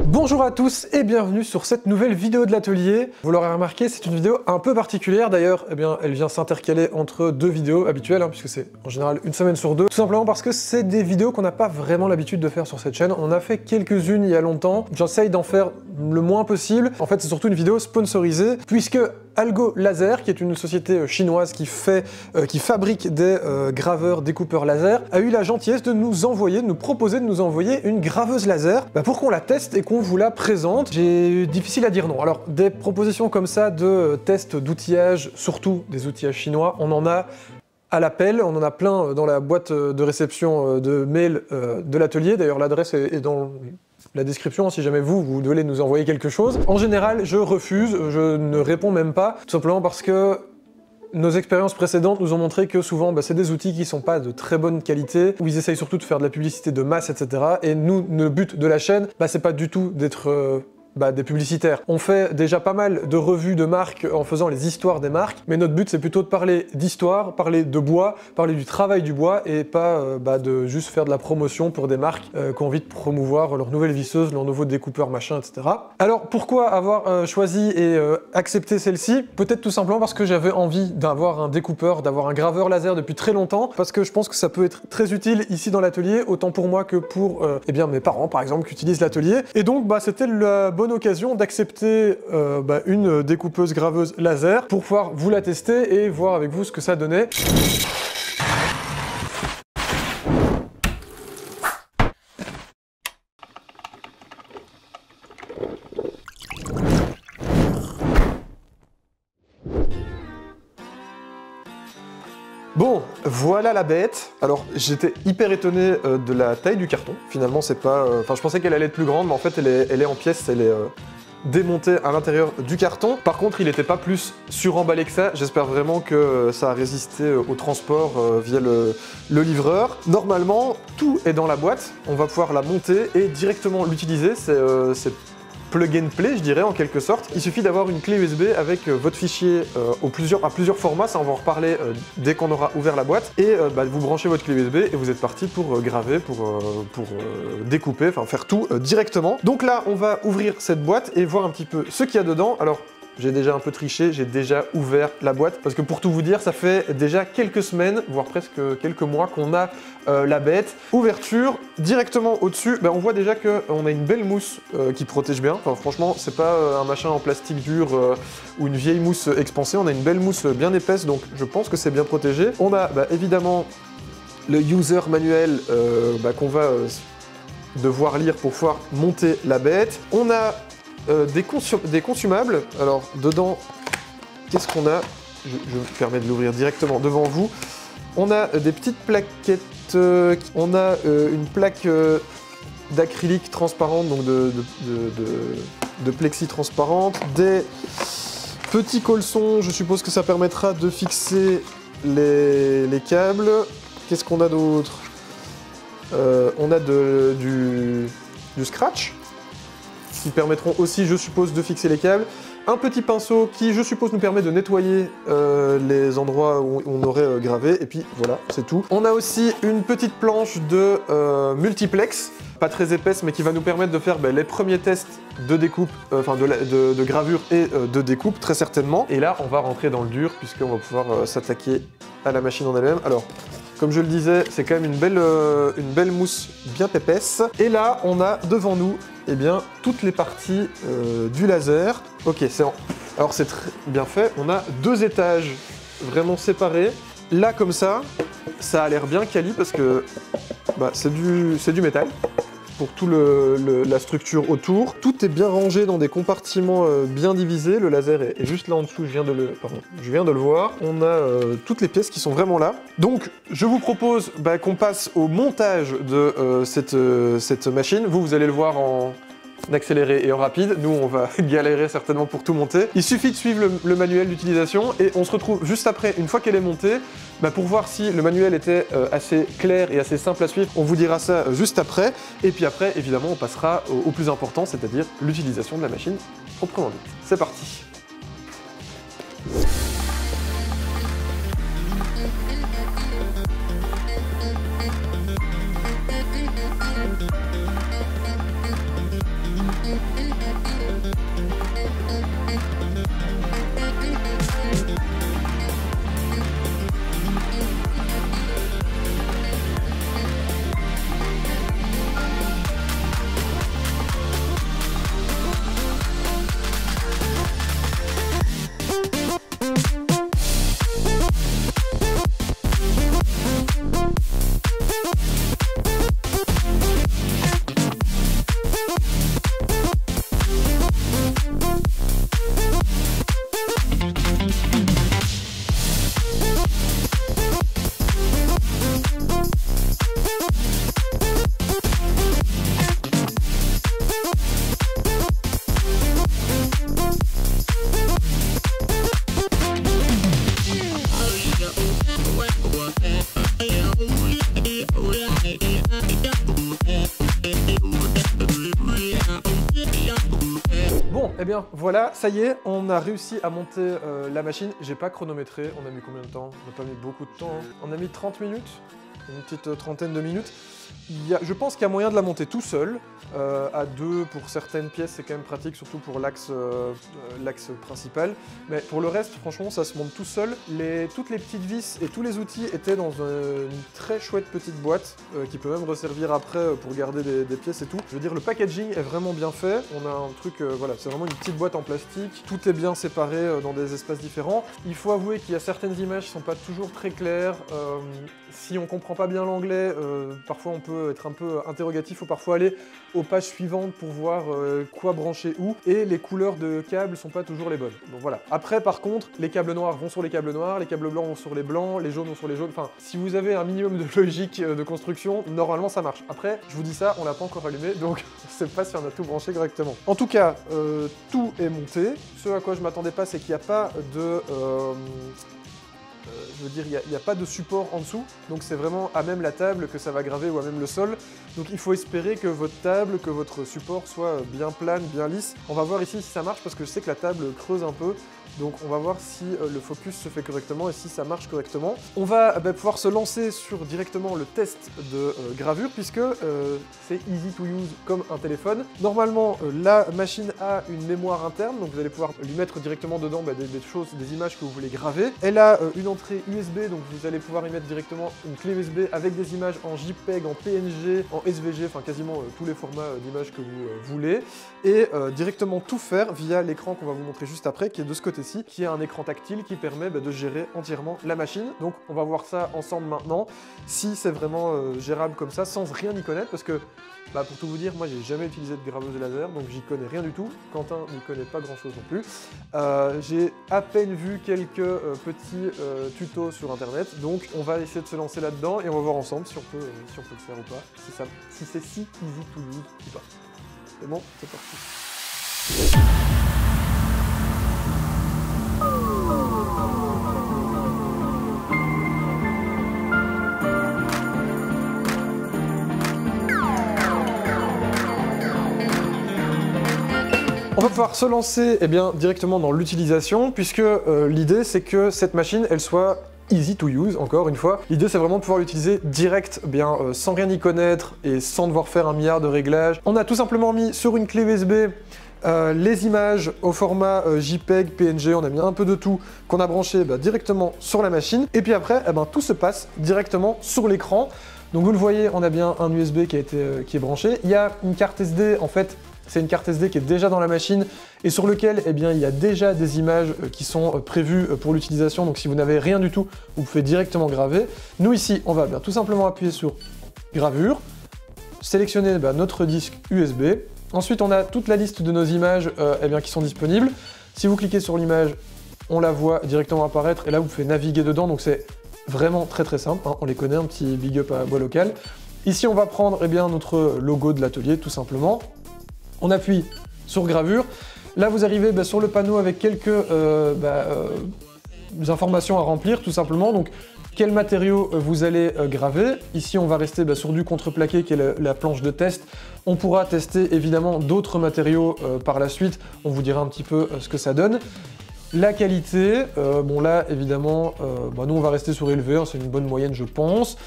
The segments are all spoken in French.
Bonjour à tous et bienvenue sur cette nouvelle vidéo de l'atelier. Vous l'aurez remarqué, c'est une vidéo un peu particulière. D'ailleurs, elle vient s'intercaler entre deux vidéos habituelles, puisque c'est en général une semaine sur deux. Tout simplement parce que c'est des vidéos qu'on n'a pas vraiment l'habitude de faire sur cette chaîne. On en a fait quelques-unes il y a longtemps. J'essaye d'en faire le moins possible. En fait, c'est surtout une vidéo sponsorisée, puisque Algo Laser, qui est une société chinoise qui fabrique des graveurs découpeurs laser, a eu la gentillesse de nous proposer de nous envoyer une graveuse laser pour qu'on la teste et qu'on vous la présente. J'ai difficile à dire non. Alors, des propositions comme ça de tests d'outillage, surtout des outillages chinois, on en a à l'appel, on en a plein dans la boîte de réception de mail de l'atelier. D'ailleurs, l'adresse est dans la description, si jamais vous devez nous envoyer quelque chose. En général, je refuse, je ne réponds même pas, tout simplement parce que nos expériences précédentes nous ont montré que souvent, c'est des outils qui sont pas de très bonne qualité, où ils essayent surtout de faire de la publicité de masse, etc. Et nous, le but de la chaîne, c'est pas du tout d'être des publicitaires. On fait déjà pas mal de revues de marques en faisant les histoires des marques, mais notre but c'est plutôt de parler d'histoire, parler de bois, parler du travail du bois et pas de juste faire de la promotion pour des marques qui ont envie de promouvoir leurs nouvelles visseuses, leurs nouveaux découpeurs, machin, etc. Alors pourquoi avoir choisi et accepté celle-ci? Peut-être tout simplement parce que j'avais envie d'avoir un découpeur, d'avoir un graveur laser depuis très longtemps, parce que je pense que ça peut être très utile ici dans l'atelier, autant pour moi que pour mes parents par exemple qui utilisent l'atelier. Et donc c'était la bonne occasion d'accepter une découpeuse graveuse laser pour pouvoir vous la tester et voir avec vous ce que ça donnait. Bon, voilà la bête. Alors, j'étais hyper étonné de la taille du carton. Finalement, c'est pas... je pensais qu'elle allait être plus grande, mais en fait, elle est en pièces, elle est démontée à l'intérieur du carton. Par contre, il n'était pas plus suremballé que ça. J'espère vraiment que ça a résisté au transport via le livreur. Normalement, tout est dans la boîte. On va pouvoir la monter et directement l'utiliser. C'est plug and play, je dirais, en quelque sorte. Il suffit d'avoir une clé USB avec votre fichier à plusieurs formats, ça on va en reparler dès qu'on aura ouvert la boîte, et vous branchez votre clé USB et vous êtes parti pour graver, pour découper, enfin faire tout directement. Donc là, on va ouvrir cette boîte et voir un petit peu ce qu'il y a dedans. Alors, j'ai déjà un peu triché, j'ai déjà ouvert la boîte, parce que pour tout vous dire, ça fait déjà quelques semaines, voire presque quelques mois qu'on a la bête. Ouverture, directement au-dessus, on voit déjà qu'on a une belle mousse qui protège bien. Enfin, franchement, c'est pas un machin en plastique dur ou une vieille mousse expansée, on a une belle mousse bien épaisse, donc je pense que c'est bien protégé. On a évidemment le user manuel qu'on va devoir lire pour pouvoir monter la bête. On a des consumables. Alors dedans, qu'est-ce qu'on a? Je me permets de l'ouvrir directement devant vous. On a des petites plaquettes, on a une plaque d'acrylique transparente, donc de plexi transparente, des petits colsons, je suppose que ça permettra de fixer les câbles. Qu'est-ce qu'on a d'autre? On a du scratch, qui permettront aussi, je suppose, de fixer les câbles. Un petit pinceau qui, je suppose, nous permet de nettoyer les endroits où on aurait gravé. Et puis voilà, c'est tout. On a aussi une petite planche de multiplex, pas très épaisse, mais qui va nous permettre de faire les premiers tests de découpe, de gravure et de découpe, très certainement. Et là, on va rentrer dans le dur, puisqu'on va pouvoir s'attaquer à la machine en elle-même. Alors, comme je le disais, c'est quand même une belle mousse bien épaisse. Et là, on a devant nous toutes les parties du laser. Ok, alors c'est très bien fait. On a deux étages vraiment séparés. Là, comme ça a l'air bien quali parce que c'est du métal pour tout la structure autour. Tout est bien rangé dans des compartiments bien divisés. Le laser est juste là en dessous, je viens de le voir. On a toutes les pièces qui sont vraiment là. Donc, je vous propose qu'on passe au montage de cette machine. Vous allez le voir en accéléré et en rapide. Nous, on va galérer certainement pour tout monter. Il suffit de suivre le manuel d'utilisation et on se retrouve juste après, une fois qu'elle est montée, pour voir si le manuel était assez clair et assez simple à suivre. On vous dira ça juste après. Et puis après, évidemment, on passera au plus important, c'est-à-dire l'utilisation de la machine proprement dite. C'est parti. Bon, eh bien voilà, ça y est, on a réussi à monter la machine. J'ai pas chronométré, on a mis combien de temps? On n'a pas mis beaucoup de temps, hein. On a mis 30 minutes, une petite trentaine de minutes. Je pense qu'il y a moyen de la monter tout seul, à deux pour certaines pièces, c'est quand même pratique, surtout pour l'axe principal. Mais pour le reste, franchement, ça se monte tout seul. Toutes les petites vis et tous les outils étaient dans une très chouette petite boîte, qui peut même resservir après pour garder des pièces et tout. Je veux dire, le packaging est vraiment bien fait. On a un truc, voilà, c'est vraiment une petite boîte en plastique. Tout est bien séparé dans des espaces différents. Il faut avouer qu'il y a certaines images qui sont pas toujours très claires. Si on comprend pas bien l'anglais, parfois on peut être un peu interrogatif, faut parfois aller aux pages suivantes pour voir quoi brancher où, et les couleurs de câbles sont pas toujours les bonnes. Donc voilà. Après par contre, les câbles noirs vont sur les câbles noirs, les câbles blancs vont sur les blancs, les jaunes vont sur les jaunes, enfin si vous avez un minimum de logique de construction, normalement ça marche. Après, je vous dis ça, on l'a pas encore allumé, donc je sais pas si on a tout branché correctement. En tout cas, tout est monté. Ce à quoi je m'attendais pas, c'est qu'il n'y a pas de... je veux dire, il n'y a pas de support en dessous, donc c'est vraiment à même la table que ça va graver ou à même le sol. Donc il faut espérer que votre table, que votre support soit bien plane, bien lisse. On va voir ici si ça marche parce que je sais que la table creuse un peu. Donc on va voir si le focus se fait correctement et si ça marche correctement. On va pouvoir se lancer sur directement le test de gravure puisque c'est easy to use comme un téléphone. Normalement la machine a une mémoire interne, donc vous allez pouvoir lui mettre directement dedans des choses, des images que vous voulez graver. Elle a une entrée USB, donc vous allez pouvoir y mettre directement une clé USB avec des images en JPEG, en PNG, en SVG, enfin quasiment tous les formats d'images que vous voulez. Et directement tout faire via l'écran qu'on va vous montrer juste après, qui est de ce côté-ci, qui a un écran tactile qui permet de gérer entièrement la machine. Donc on va voir ça ensemble maintenant, si c'est vraiment gérable comme ça, sans rien y connaître, parce que pour tout vous dire, moi j'ai jamais utilisé de graveuse laser, donc j'y connais rien du tout. Quentin n'y connaît pas grand chose non plus. J'ai à peine vu quelques petits tutos sur internet, donc on va essayer de se lancer là-dedans et on va voir ensemble si on peut le faire ou pas, si c'est si easy to use ou pas. C'est bon, c'est parti. On va pouvoir se lancer directement dans l'utilisation puisque l'idée c'est que cette machine elle soit easy to use, encore une fois. L'idée c'est vraiment de pouvoir l'utiliser direct, sans rien y connaître et sans devoir faire un milliard de réglages. On a tout simplement mis sur une clé USB les images au format JPEG, PNG, on a mis un peu de tout qu'on a branché directement sur la machine. Et puis après, tout se passe directement sur l'écran. Donc vous le voyez, on a bien un USB qui est branché. Il y a une carte SD, en fait, c'est une carte SD qui est déjà dans la machine et sur lequel il y a déjà des images qui sont prévues pour l'utilisation. Donc si vous n'avez rien du tout, vous pouvez directement graver. Nous ici, on va tout simplement appuyer sur gravure, sélectionner notre disque USB. Ensuite, on a toute la liste de nos images qui sont disponibles. Si vous cliquez sur l'image, on la voit directement apparaître et là vous pouvez naviguer dedans. Donc c'est vraiment très très simple, hein. On les connaît, un petit big up à Bois Local. Ici, on va prendre notre logo de l'atelier tout simplement. On appuie sur gravure. Là, vous arrivez sur le panneau avec quelques informations à remplir, tout simplement. Donc, quel matériau vous allez graver. Ici, on va rester sur du contreplaqué, qui est la planche de test. On pourra tester évidemment d'autres matériaux par la suite. On vous dira un petit peu ce que ça donne. La qualité, là, évidemment, nous, on va rester sur élevé. Hein, c'est une bonne moyenne, je pense.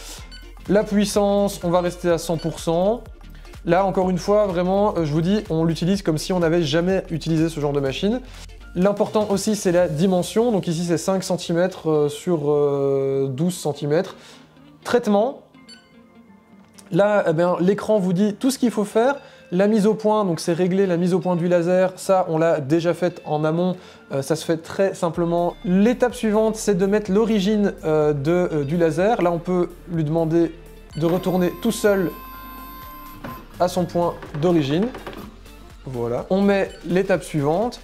La puissance, on va rester à 100%. Là, encore une fois, vraiment, je vous dis, on l'utilise comme si on n'avait jamais utilisé ce genre de machine. L'important aussi, c'est la dimension. Donc ici, c'est 5 cm sur 12 cm. Traitement. Là, l'écran vous dit tout ce qu'il faut faire. La mise au point, donc c'est régler la mise au point du laser. Ça, on l'a déjà fait en amont. Ça se fait très simplement. L'étape suivante, c'est de mettre l'origine du laser. Là, on peut lui demander de retourner tout seul à son point d'origine. Voilà. On met l'étape suivante,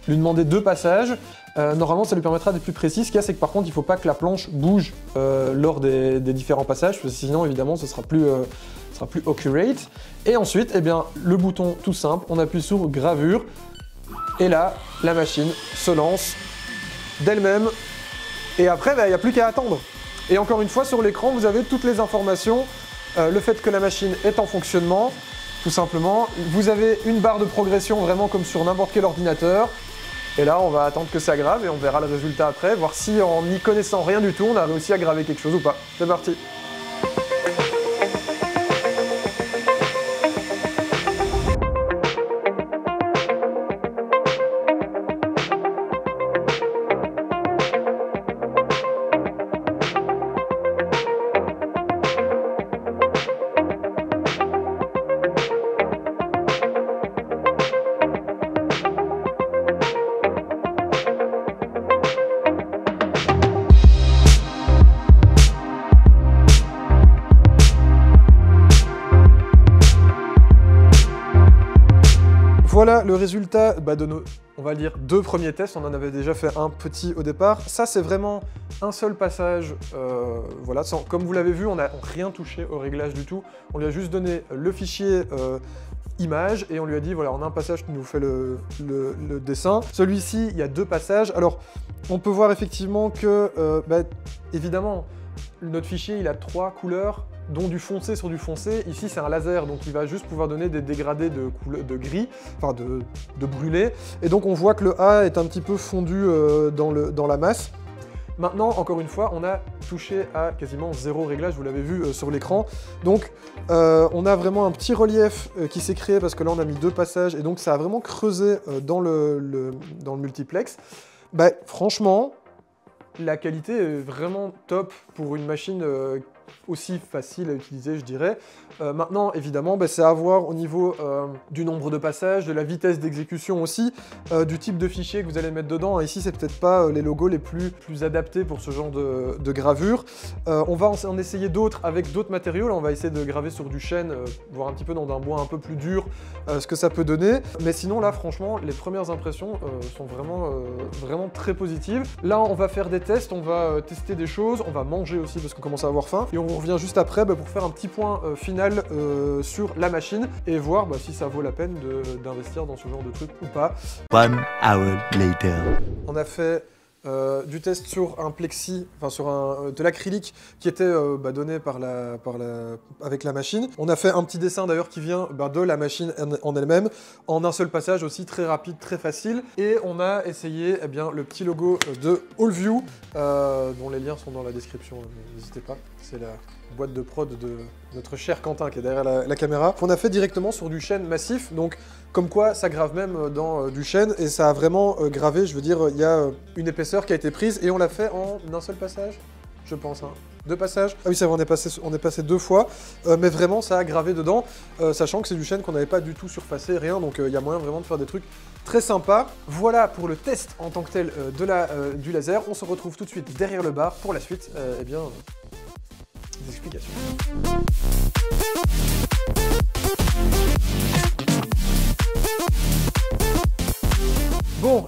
lui demander 2 passages. Normalement, ça lui permettra d'être plus précis. Ce qu'il y a, c'est que par contre, il ne faut pas que la planche bouge lors des différents passages, parce que sinon, évidemment, ce sera plus accurate. Et ensuite, le bouton tout simple, on appuie sur gravure. Et là, la machine se lance d'elle-même. Et après, il n'y a plus qu'à attendre. Et encore une fois, sur l'écran, vous avez toutes les informations. Le fait que la machine est en fonctionnement, tout simplement. Vous avez une barre de progression vraiment comme sur n'importe quel ordinateur. Et là, on va attendre que ça grave et on verra le résultat après, voir si en n'y connaissant rien du tout, on a réussi à graver quelque chose ou pas. C'est parti. Voilà le résultat de nos, on va dire, 2 premiers tests. On en avait déjà fait un petit au départ. Ça, c'est vraiment un seul passage. Voilà, comme vous l'avez vu, on n'a rien touché au réglage du tout. On lui a juste donné le fichier image et on lui a dit, voilà, on a un passage qui nous fait le dessin. Celui-ci, il y a 2 passages. Alors, on peut voir effectivement que, évidemment, notre fichier, il a 3 couleurs, dont du foncé sur du foncé. Ici, c'est un laser, donc il va juste pouvoir donner des dégradés de gris, enfin de brûlé. Et donc, on voit que le A est un petit peu fondu dans la masse. Maintenant, encore une fois, on a touché à quasiment 0 réglage, vous l'avez vu sur l'écran. Donc, on a vraiment un petit relief qui s'est créé parce que là, on a mis 2 passages et donc ça a vraiment creusé dans le multiplex. Franchement, la qualité est vraiment top pour une machine aussi facile à utiliser, je dirais. Maintenant, évidemment, c'est à voir au niveau du nombre de passages, de la vitesse d'exécution aussi, du type de fichier que vous allez mettre dedans. Ici, c'est peut-être pas les logos les plus adaptés pour ce genre de gravure. On va en essayer d'autres avec d'autres matériaux. Là, on va essayer de graver sur du chêne, voir un petit peu dans un bois un peu plus dur, ce que ça peut donner. Mais sinon, là, franchement, les premières impressions sont vraiment très positives. Là, on va faire des tests, on va tester des choses, on va manger aussi parce qu'on commence à avoir faim. Et on revient juste après pour faire un petit point final sur la machine et voir si ça vaut la peine d'investir dans ce genre de truc ou pas. 1 hour later. On a fait du test sur un plexi, enfin sur de l'acrylique qui était donné avec la machine. On a fait un petit dessin d'ailleurs qui vient de la machine en elle-même, en un seul passage aussi, très rapide, très facile. Et on a essayé le petit logo de AllView, dont les liens sont dans la description, n'hésitez pas. C'est la boîte de prod de notre cher Quentin qui est derrière la caméra, qu'on a fait directement sur du chêne massif, donc comme quoi ça grave même dans du chêne, et ça a vraiment gravé, je veux dire, il y a une épaisseur qui a été prise, et on l'a fait en un seul passage, je pense, 2 passages. Ah oui, ça va, on est passé 2 fois, mais vraiment ça a gravé dedans, sachant que c'est du chêne qu'on n'avait pas du tout surfacé, rien, donc il y a moyen vraiment de faire des trucs très sympas. Voilà pour le test en tant que tel du laser. On se retrouve tout de suite derrière le bar pour la suite, des explications. Bon,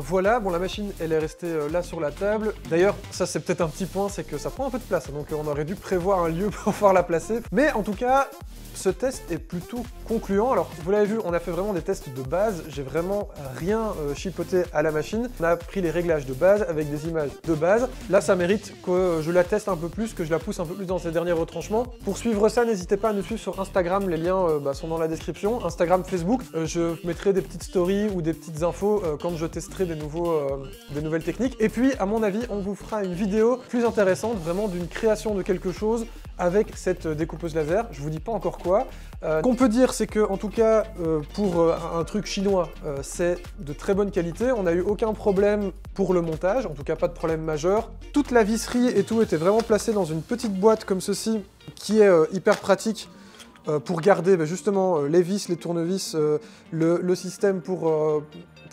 voilà, la machine elle est restée là sur la table. D'ailleurs, ça c'est peut-être un petit point, c'est que ça prend un peu de place, donc on aurait dû prévoir un lieu pour pouvoir la placer. Mais en tout cas, ce test est plutôt concluant. Alors, vous l'avez vu, on a fait vraiment des tests de base. J'ai vraiment rien chipoté à la machine. On a pris les réglages de base avec des images de base. Là, ça mérite que je la teste un peu plus, que je la pousse un peu plus dans ses derniers retranchements. Pour suivre ça, n'hésitez pas à nous suivre sur Instagram. Les liens sont dans la description. Instagram, Facebook. Je mettrai des petites stories ou des petites infos quand je testerai des nouvelles techniques. Et puis, à mon avis, on vous fera une vidéo plus intéressante, vraiment d'une création de quelque chose avec cette découpeuse laser. Je vous dis pas encore quoi. Qu'on peut dire, c'est que, en tout cas, pour un truc chinois, c'est de très bonne qualité. On n'a eu aucun problème pour le montage, en tout cas pas de problème majeur. Toute la visserie et tout était vraiment placée dans une petite boîte comme ceci, qui est hyper pratique pour garder justement les vis, les tournevis, le système pour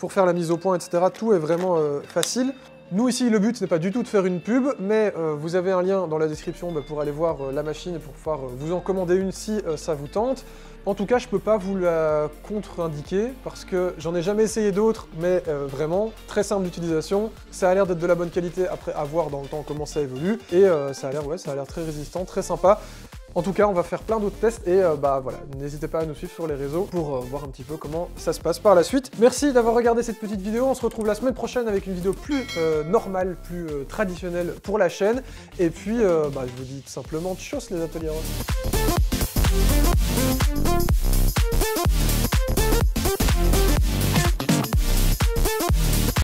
faire la mise au point, etc. Tout est vraiment facile. Nous ici, le but, ce n'est pas du tout de faire une pub, mais vous avez un lien dans la description pour aller voir la machine et pour pouvoir vous en commander une si ça vous tente. En tout cas, je peux pas vous la contre-indiquer parce que j'en ai jamais essayé d'autres, mais vraiment très simple d'utilisation. Ça a l'air d'être de la bonne qualité après à voir dans le temps comment ça évolue et ça a l'air très résistant, très sympa. En tout cas, on va faire plein d'autres tests et voilà, n'hésitez pas à nous suivre sur les réseaux pour voir un petit peu comment ça se passe par la suite. Merci d'avoir regardé cette petite vidéo. On se retrouve la semaine prochaine avec une vidéo plus normale, plus traditionnelle pour la chaîne. Et puis, je vous dis tout simplement tchuss les ateliers.